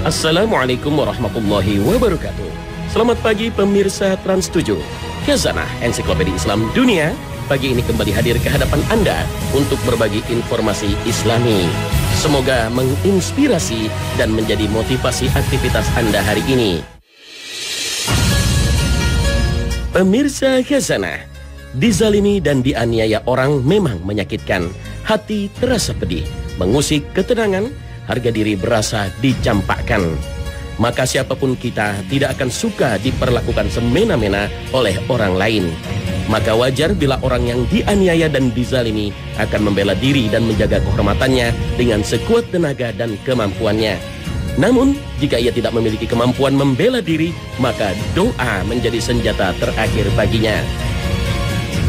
Assalamualaikum warahmatullahi wabarakatuh. Selamat pagi pemirsa Trans 7. Khazanah Ensiklopedia Islam Dunia pagi ini kembali hadir ke hadapan Anda untuk berbagi informasi Islami. Semoga menginspirasi dan menjadi motivasi aktivitas Anda hari ini. Pemirsa Khazanah, dizalimi dan dianiaya orang memang menyakitkan. Hati terasa pedih, mengusik ketenangan, harga diri berasa dicampakkan. Maka siapapun kita tidak akan suka diperlakukan semena-mena oleh orang lain. Maka wajar bila orang yang dianiaya dan dizalimi akan membela diri dan menjaga kehormatannya dengan sekuat tenaga dan kemampuannya. Namun, jika ia tidak memiliki kemampuan membela diri, maka doa menjadi senjata terakhir baginya.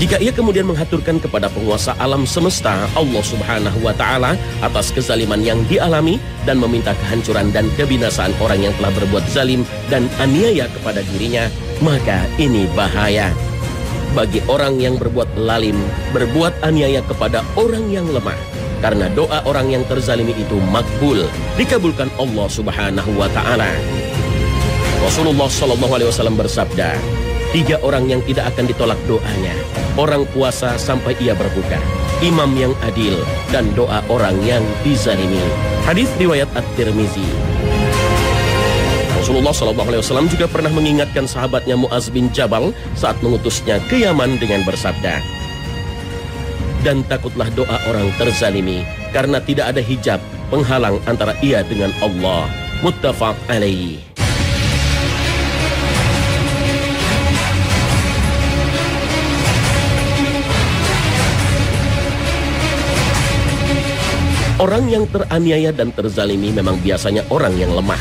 Jika ia kemudian menghaturkan kepada penguasa alam semesta, Allah Subhanahu wa Ta'ala, atas kezaliman yang dialami dan meminta kehancuran dan kebinasaan orang yang telah berbuat zalim dan aniaya kepada dirinya, maka ini bahaya. Bagi orang yang berbuat lalim, berbuat aniaya kepada orang yang lemah, karena doa orang yang terzalimi itu makbul, dikabulkan Allah Subhanahu wa Ta'ala. Rasulullah SAW bersabda, 3 orang yang tidak akan ditolak doanya: orang puasa sampai ia berbuka, imam yang adil, dan doa orang yang dizalimi. Hadis riwayat At-Tirmizi. Rasulullah SAW juga pernah mengingatkan sahabatnya Mu'az bin Jabal saat mengutusnya ke Yaman dengan bersabda, dan takutlah doa orang terzalimi, karena tidak ada hijab penghalang antara ia dengan Allah. Muttafaq alaihi. Orang yang teraniaya dan terzalimi memang biasanya orang yang lemah.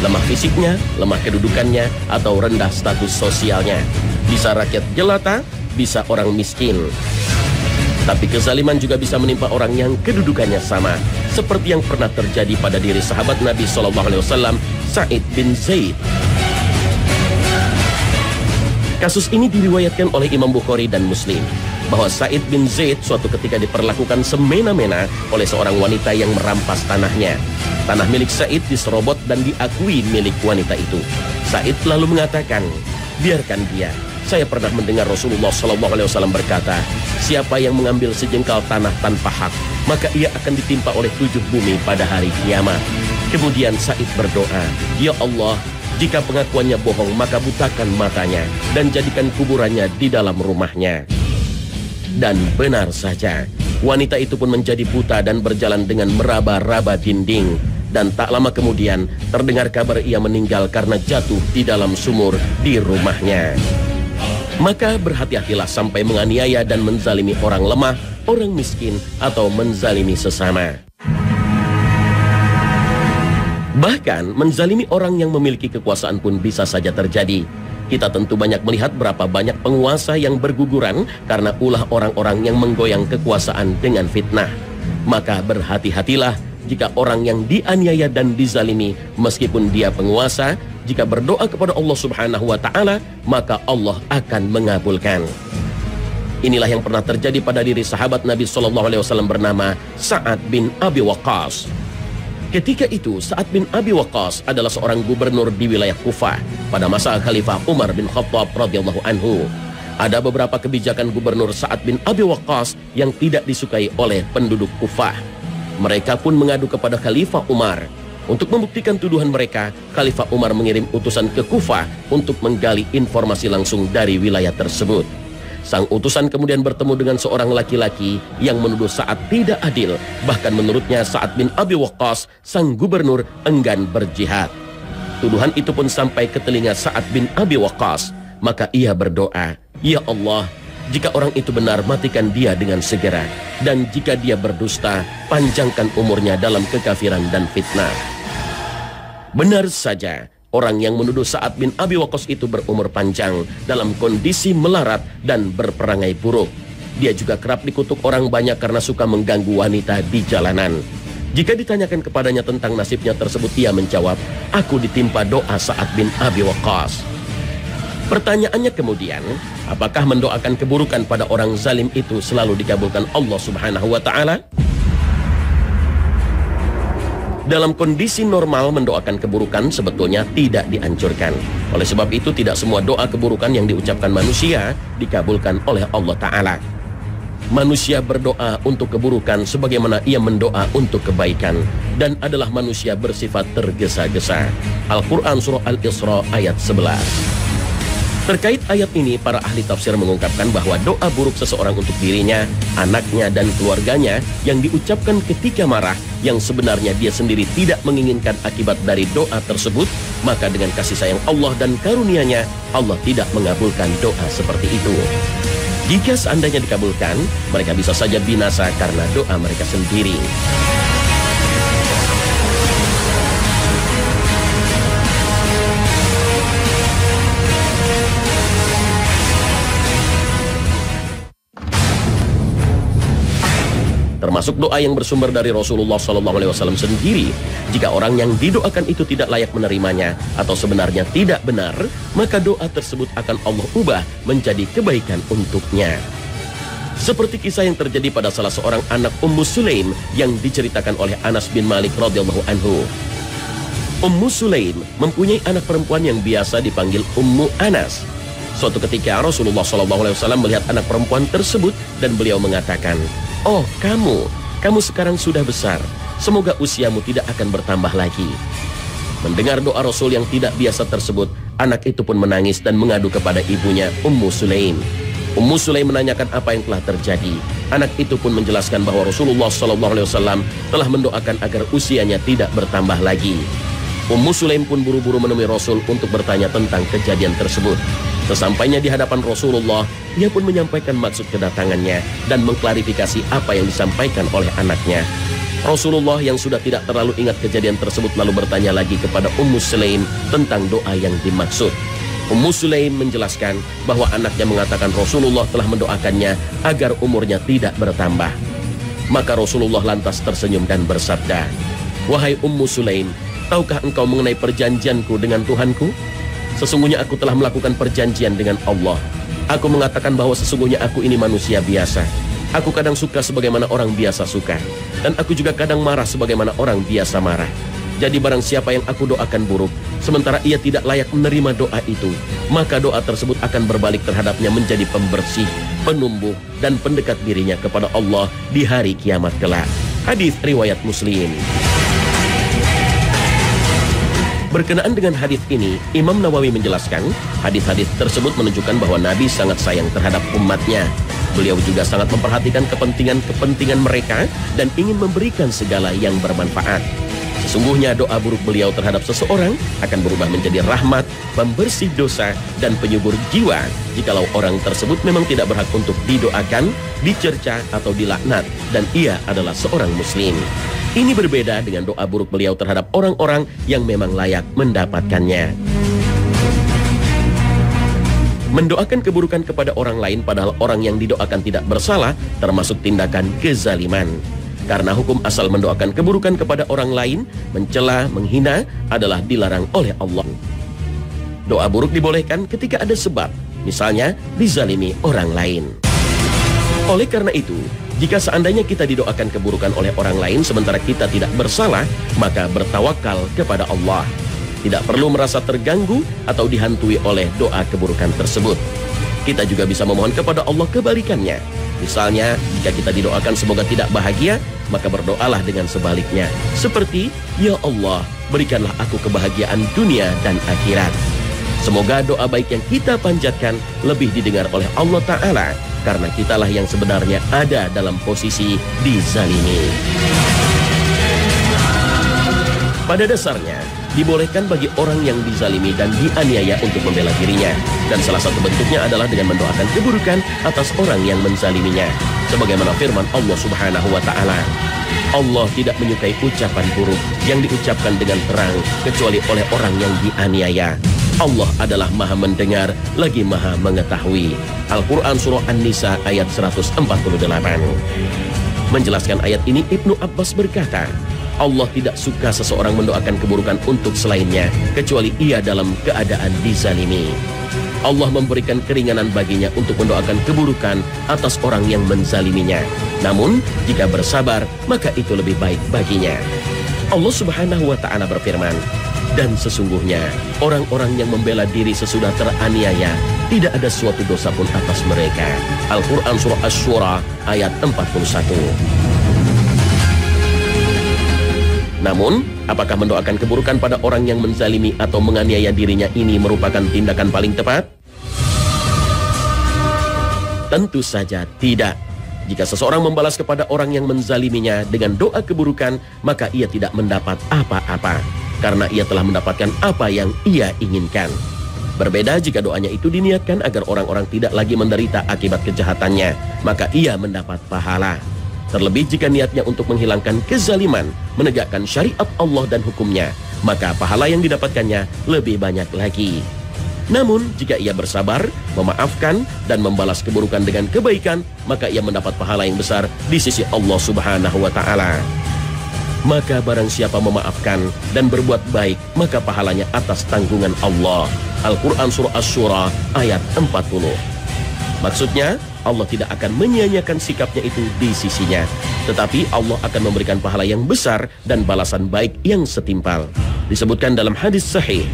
Lemah fisiknya, lemah kedudukannya, atau rendah status sosialnya. Bisa rakyat jelata, bisa orang miskin. Tapi kezaliman juga bisa menimpa orang yang kedudukannya sama, seperti yang pernah terjadi pada diri sahabat Nabi SAW, Sa'id bin Zaid. Kasus ini diriwayatkan oleh Imam Bukhari dan Muslim, bahwa Sa'id bin Zaid suatu ketika diperlakukan semena-mena oleh seorang wanita yang merampas tanahnya. Tanah milik Sa'id diserobot dan diakui milik wanita itu. Sa'id lalu mengatakan, biarkan dia. Saya pernah mendengar Rasulullah SAW berkata, siapa yang mengambil sejengkal tanah tanpa hak, maka ia akan ditimpa oleh 7 bumi pada hari kiamat. Kemudian Sa'id berdoa, ya Allah, jika pengakuannya bohong, maka butakan matanya dan jadikan kuburannya di dalam rumahnya. Dan benar saja, wanita itu pun menjadi buta dan berjalan dengan meraba-raba dinding. Dan tak lama kemudian terdengar kabar ia meninggal karena jatuh di dalam sumur di rumahnya. Maka berhati-hatilah sampai menganiaya dan menzalimi orang lemah, orang miskin, atau menzalimi sesama. Bahkan menzalimi orang yang memiliki kekuasaan pun bisa saja terjadi. Kita tentu banyak melihat berapa banyak penguasa yang berguguran karena ulah orang-orang yang menggoyang kekuasaan dengan fitnah. Maka berhati-hatilah jika orang yang dianiaya dan dizalimi, meskipun dia penguasa, jika berdoa kepada Allah Subhanahu wa Ta'ala, maka Allah akan mengabulkan. Inilah yang pernah terjadi pada diri sahabat Nabi SAW bernama Sa'ad bin Abi Waqqas. Ketika itu, Sa'ad bin Abi Waqqas adalah seorang gubernur di wilayah Kufah pada masa Khalifah Umar bin Khattab radhiyallahu anhu. Ada beberapa kebijakan gubernur Sa'ad bin Abi Waqqas yang tidak disukai oleh penduduk Kufah. Mereka pun mengadu kepada Khalifah Umar. Untuk membuktikan tuduhan mereka, Khalifah Umar mengirim utusan ke Kufah untuk menggali informasi langsung dari wilayah tersebut. Sang utusan kemudian bertemu dengan seorang laki-laki yang menuduh Sa'ad tidak adil. Bahkan menurutnya Sa'ad bin Abi Waqqas, sang gubernur, enggan berjihad. Tuduhan itu pun sampai ke telinga Sa'ad bin Abi Waqqas. Maka ia berdoa, ya Allah, jika orang itu benar, matikan dia dengan segera. Dan jika dia berdusta, panjangkan umurnya dalam kekafiran dan fitnah. Benar saja, orang yang menuduh Sa'ad bin Abi Waqqas itu berumur panjang dalam kondisi melarat dan berperangai buruk. Dia juga kerap dikutuk orang banyak karena suka mengganggu wanita di jalanan. Jika ditanyakan kepadanya tentang nasibnya tersebut, ia menjawab, aku ditimpa doa Sa'ad bin Abi Waqqas. Pertanyaannya kemudian, apakah mendoakan keburukan pada orang zalim itu selalu dikabulkan Allah Subhanahu wa Ta'ala? Dalam kondisi normal mendoakan keburukan sebetulnya tidak dianjurkan. Oleh sebab itu tidak semua doa keburukan yang diucapkan manusia dikabulkan oleh Allah Ta'ala. Manusia berdoa untuk keburukan sebagaimana ia mendoa untuk kebaikan, dan adalah manusia bersifat tergesa-gesa. Al-Quran Surah Al-Isra ayat 11. Terkait ayat ini, para ahli tafsir mengungkapkan bahwa doa buruk seseorang untuk dirinya, anaknya, dan keluarganya yang diucapkan ketika marah, yang sebenarnya dia sendiri tidak menginginkan akibat dari doa tersebut, maka dengan kasih sayang Allah dan karunia-Nya, Allah tidak mengabulkan doa seperti itu. Jika seandainya dikabulkan, mereka bisa saja binasa karena doa mereka sendiri. Termasuk doa yang bersumber dari Rasulullah SAW sendiri. Jika orang yang didoakan itu tidak layak menerimanya atau sebenarnya tidak benar, maka doa tersebut akan Allah ubah menjadi kebaikan untuknya. Seperti kisah yang terjadi pada salah seorang anak Ummu Sulaim yang diceritakan oleh Anas bin Malik radhiyallahu anhu. Ummu Sulaim mempunyai anak perempuan yang biasa dipanggil Ummu Anas. Suatu ketika Rasulullah SAW melihat anak perempuan tersebut dan beliau mengatakan, "Oh, kamu sekarang sudah besar. Semoga usiamu tidak akan bertambah lagi." Mendengar doa Rasul yang tidak biasa tersebut, anak itu pun menangis dan mengadu kepada ibunya, Ummu Sulaim. Ummu Sulaim menanyakan apa yang telah terjadi. Anak itu pun menjelaskan bahwa Rasulullah SAW telah mendoakan agar usianya tidak bertambah lagi. Ummu Sulaim pun buru-buru menemui Rasul untuk bertanya tentang kejadian tersebut. Sesampainya di hadapan Rasulullah, ia pun menyampaikan maksud kedatangannya dan mengklarifikasi apa yang disampaikan oleh anaknya. Rasulullah yang sudah tidak terlalu ingat kejadian tersebut lalu bertanya lagi kepada Ummu Sulaim tentang doa yang dimaksud. Ummu Sulaim menjelaskan bahwa anaknya mengatakan Rasulullah telah mendoakannya agar umurnya tidak bertambah. Maka Rasulullah lantas tersenyum dan bersabda, "Wahai Ummu Sulaim, tahukah engkau mengenai perjanjianku dengan Tuhanku? Sesungguhnya aku telah melakukan perjanjian dengan Allah. Aku mengatakan bahwa sesungguhnya aku ini manusia biasa. Aku kadang suka sebagaimana orang biasa suka. Dan aku juga kadang marah sebagaimana orang biasa marah. Jadi barang siapa yang aku doakan buruk, sementara ia tidak layak menerima doa itu, maka doa tersebut akan berbalik terhadapnya menjadi pembersih, penumbuh, dan pendekat dirinya kepada Allah di hari kiamat kelak." Hadis riwayat Muslim. Berkenaan dengan hadis ini, Imam Nawawi menjelaskan, hadis-hadis tersebut menunjukkan bahwa Nabi sangat sayang terhadap umatnya. Beliau juga sangat memperhatikan kepentingan mereka dan ingin memberikan segala yang bermanfaat. Sesungguhnya doa buruk beliau terhadap seseorang akan berubah menjadi rahmat, pembersih dosa, dan penyubur jiwa jikalau orang tersebut memang tidak berhak untuk didoakan, dicerca, atau dilaknat, dan ia adalah seorang muslim. Ini berbeda dengan doa buruk beliau terhadap orang-orang yang memang layak mendapatkannya. Mendoakan keburukan kepada orang lain padahal orang yang didoakan tidak bersalah termasuk tindakan kezaliman. Karena hukum asal mendoakan keburukan kepada orang lain, mencela, menghina adalah dilarang oleh Allah. Doa buruk dibolehkan ketika ada sebab, misalnya dizalimi orang lain. Oleh karena itu, jika seandainya kita didoakan keburukan oleh orang lain sementara kita tidak bersalah, maka bertawakal kepada Allah. Tidak perlu merasa terganggu atau dihantui oleh doa keburukan tersebut. Kita juga bisa memohon kepada Allah kebalikannya. Misalnya, jika kita didoakan semoga tidak bahagia, maka berdoalah dengan sebaliknya. Seperti, "Ya Allah, berikanlah aku kebahagiaan dunia dan akhirat." Semoga doa baik yang kita panjatkan lebih didengar oleh Allah Ta'ala, karena kitalah yang sebenarnya ada dalam posisi dizalimi. Pada dasarnya, dibolehkan bagi orang yang dizalimi dan dianiaya untuk membela dirinya. Dan salah satu bentuknya adalah dengan mendoakan keburukan atas orang yang menzaliminya. Sebagaimana firman Allah Subhanahu wa Ta'ala, Allah tidak menyukai ucapan buruk yang diucapkan dengan terang kecuali oleh orang yang dianiaya. Allah adalah maha mendengar lagi maha mengetahui. Al-Quran Surah An-Nisa ayat 148. Menjelaskan ayat ini, Ibnu Abbas berkata, Allah tidak suka seseorang mendoakan keburukan untuk selainnya kecuali ia dalam keadaan dizalimi. Allah memberikan keringanan baginya untuk mendoakan keburukan atas orang yang menzaliminya. Namun, jika bersabar, maka itu lebih baik baginya. Allah Subhanahu wa Ta'ala berfirman, dan sesungguhnya orang-orang yang membela diri sesudah teraniaya tidak ada suatu dosa pun atas mereka. Al-Quran Surah Asy-Syura ayat 41. Namun, apakah mendoakan keburukan pada orang yang menzalimi atau menganiaya dirinya ini merupakan tindakan paling tepat? Tentu saja tidak. Jika seseorang membalas kepada orang yang menzaliminya dengan doa keburukan, maka ia tidak mendapat apa-apa, karena ia telah mendapatkan apa yang ia inginkan. Berbeda jika doanya itu diniatkan agar orang-orang tidak lagi menderita akibat kejahatannya, maka ia mendapat pahala. Terlebih jika niatnya untuk menghilangkan kezaliman, menegakkan syariat Allah dan hukumnya, maka pahala yang didapatkannya lebih banyak lagi. Namun, jika ia bersabar, memaafkan, dan membalas keburukan dengan kebaikan, maka ia mendapat pahala yang besar di sisi Allah Subhanahu wa Ta'ala. Maka barang siapa memaafkan dan berbuat baik, maka pahalanya atas tanggungan Allah. Al-Quran Surah Asy-Syura ayat 40. Maksudnya, Allah tidak akan menyia-nyiakan sikapnya itu di sisinya, tetapi Allah akan memberikan pahala yang besar dan balasan baik yang setimpal. Disebutkan dalam hadis sahih,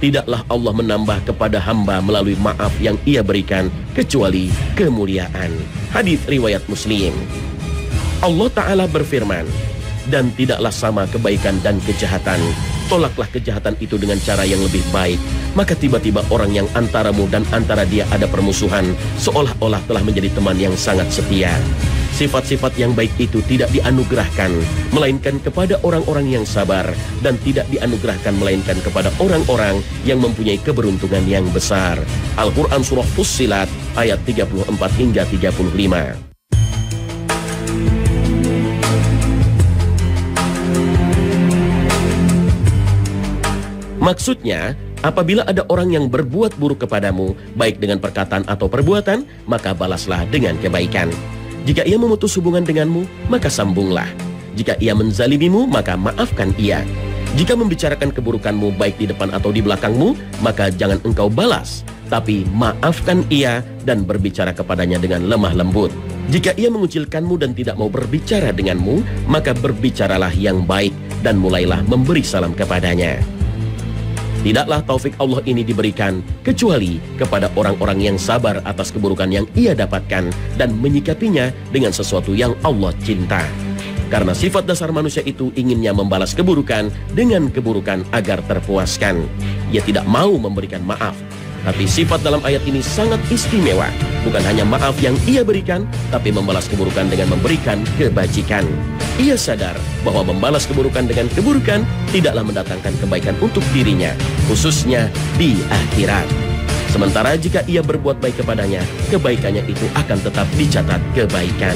tidaklah Allah menambah kepada hamba melalui maaf yang ia berikan kecuali kemuliaan. Hadis riwayat Muslim. Allah Ta'ala berfirman, dan tidaklah sama kebaikan dan kejahatan. Tolaklah kejahatan itu dengan cara yang lebih baik. Maka tiba-tiba orang yang antaramu dan antara dia ada permusuhan, seolah-olah telah menjadi teman yang sangat setia. Sifat-sifat yang baik itu tidak dianugerahkan, melainkan kepada orang-orang yang sabar, dan tidak dianugerahkan melainkan kepada orang-orang yang mempunyai keberuntungan yang besar. Al-Quran Surah Fussilat ayat 34 hingga 35. Maksudnya, apabila ada orang yang berbuat buruk kepadamu, baik dengan perkataan atau perbuatan, maka balaslah dengan kebaikan. Jika ia memutus hubungan denganmu, maka sambunglah. Jika ia menzalimimu, maka maafkan ia. Jika membicarakan keburukanmu baik di depan atau di belakangmu, maka jangan engkau balas, tapi maafkan ia dan berbicara kepadanya dengan lemah lembut. Jika ia mengucilkanmu dan tidak mau berbicara denganmu, maka berbicaralah yang baik dan mulailah memberi salam kepadanya. Tidaklah taufik Allah ini diberikan kecuali kepada orang-orang yang sabar atas keburukan yang ia dapatkan dan menyikapinya dengan sesuatu yang Allah cinta. Karena sifat dasar manusia itu inginnya membalas keburukan dengan keburukan agar terpuaskan. Ia tidak mau memberikan maaf. Tapi sifat dalam ayat ini sangat istimewa. Bukan hanya maaf yang ia berikan, tapi membalas keburukan dengan memberikan kebajikan. Ia sadar bahwa membalas keburukan dengan keburukan tidaklah mendatangkan kebaikan untuk dirinya, khususnya di akhirat. Sementara jika ia berbuat baik kepadanya, kebaikannya itu akan tetap dicatat kebaikan.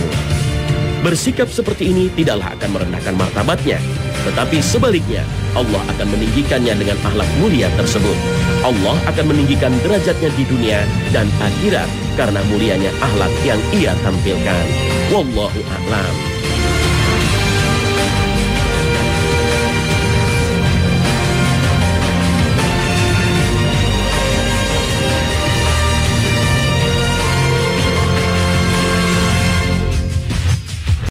Bersikap seperti ini tidaklah akan merendahkan martabatnya, tetapi sebaliknya Allah akan meninggikannya dengan akhlak mulia tersebut. Allah akan meninggikan derajatnya di dunia dan akhirat karena mulianya akhlak yang ia tampilkan. Wallahu a'lam.